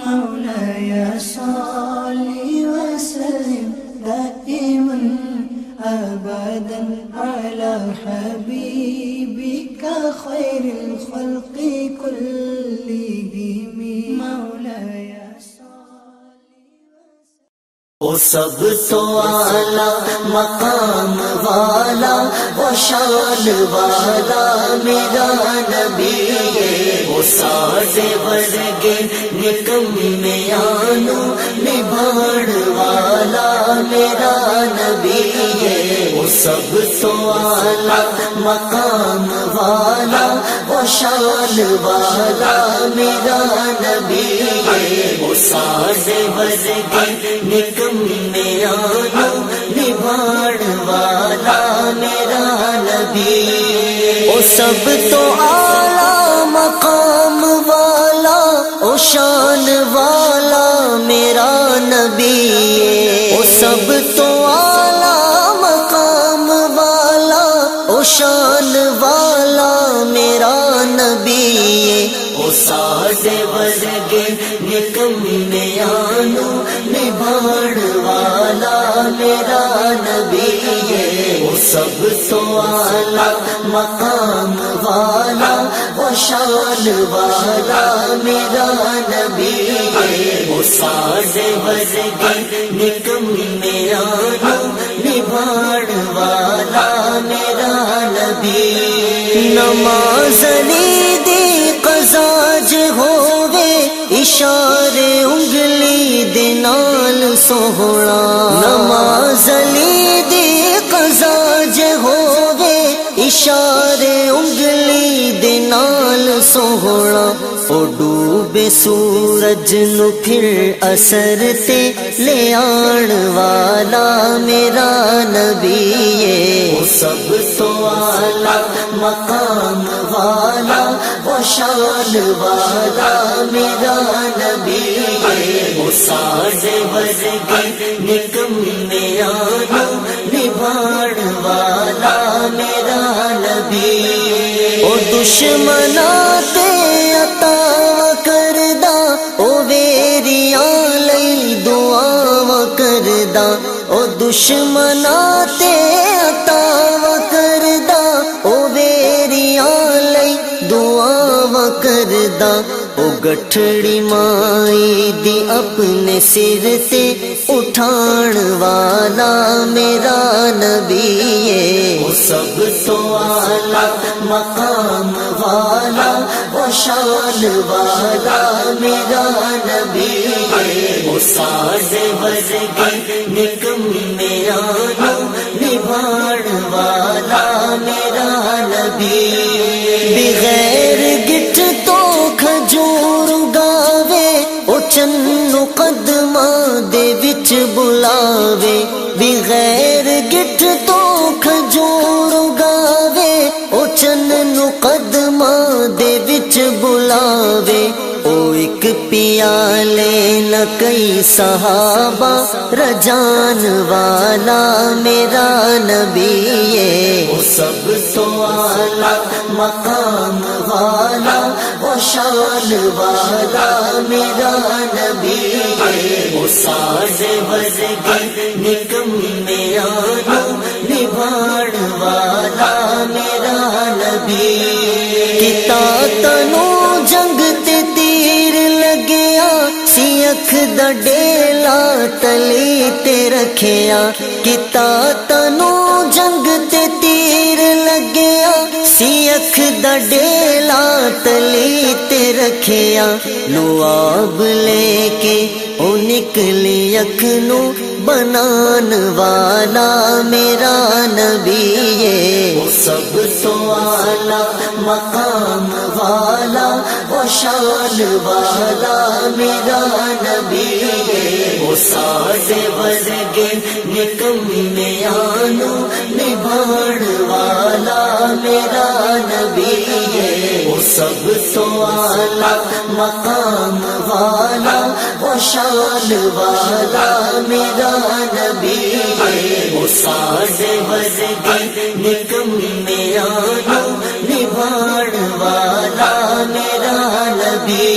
مولاي صل وسلم دائما أبدا على حبيبك خير الخلق كلهم مولاي وہ سب تو اعلیٰ مقام والا وہ شان والا میرا نبی ہے، وہ ساڈے ورگے نکمیانو نبھاڑ والا میرا نبی ہے، وہ سب تو اعلیٰ مقام والا وہ شان والا میرا نبی ہے، وہ ساڈے ورگے نکمیانو نبھاڑ والا میرا نبی، او سب تو اعلیٰ مقام والا او شان والا میرا نبی ہے، او سب تو اعلیٰ مقام والا او شان والا میرا نبی ہے، او ساڈے ورگے نکمیانو نبھاڑ والا میرا نبی ہے، وہ سب تو اعلیٰ مقام والا وہ شان والا میرا نبی ہے، وہ ساڈے ورگے نکمیانو نبھاڑ والا میرا نبی، نماز علی دی قضا جے ہووے اشارے انگلی دے نال سوہنا، نماز علی دی قضا جے ہووے اشارے انگلی دے نال سوہنا، او ڈوبے سورج نو پھر اثر تے لے آن والا میرا نبی ہے، وہ سب تو اعلیٰ مقام والا وہ شان والا میرا نبی ہے، وہ ساڈے ورگے نکمیانو نبھاڑ والا میرا نبی، او دشمناں تے عطا کردا او ویریاں لئی دعاواں کردا، او دشمناں تے عطا کردا او ویریاں لئی دعاواں کردا، او گٹھڑی مائی دی اپنے سر تے اٹھان والا میرا نبی ہے، وہ سب تو اعلیٰ مقام والا وہ شان والا میرا نبی ہے، وہ ساڈے ورگے نکمیانو نبھاڑ والا میرا نبی، بغیر گٹھ تو کھجور گاوے او چنو قدماں دے وچ بلاوے، بغیر گٹھ تو کھجور گاوے او چنو قدماں دے وچ بلاوے، او ایک پیالے نہ کئی صحابہ رجان والا میرا نبی ہے، وہ سب تو اعلیٰ مقام والا وہ شان والا میرا نبی ہے، وہ ساڈے ورگے نکمیانو نبھاڑ والا میرا نبی، کتا تنو جنگ تے تیر لگیا سی اکھ دا ڈیلا تلی تے رکھیا، کتا تنو جنگ تے تیر لگیا سی اکھ دا ڈیلا تلی تے رکھیا، لعاب لے کے او نکلی اکھ نو بنان والا میرا نبی ہے، وہ سب تو اعلیٰ مقام والا وہ شان والا میرا نبی ہے، وہ ساڈے ورگے نکمیانو نبھاڑ والا میرا نبی ہے، وہ سب تو اعلیٰ مقام والا وہ شان والا میرا نبی ہے، وہ ساڈے ورگے نکمیانو نبھاڑ والا میرا نبی۔